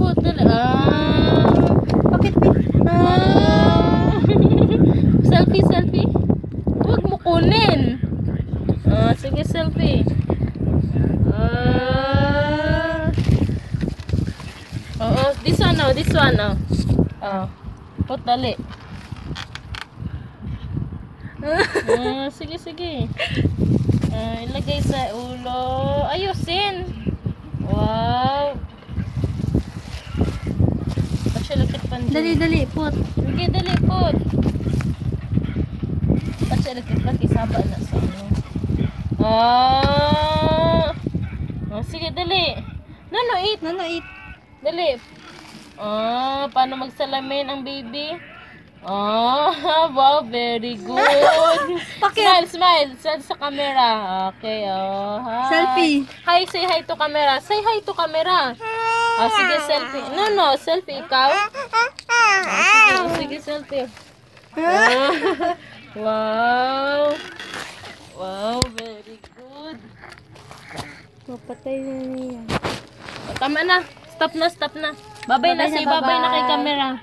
put, dali. Bakit? Selfie, selfie. Huwag mo kunin. Sige, selfie. This one, this one, put, dali. Sige, sige. Ilagay sa ulo. Ayusin. Wow. Pagsilakit pa. Dali, put. Sige, dali, put. Pagsilakit pa, isaba na sa ano. Sige, dali. Nano, eat. Dali. Paano magsalamin ang baby? Wow, very good. Smile sa camera. Okay, hi. Selfie. Hi, say hi to camera. Say hi to camera. Sige, selfie. No, selfie ikaw. Sige, selfie. Wow. Wow, very good. Mapatay na niya. Tama na. Stop na. Babay na kay camera.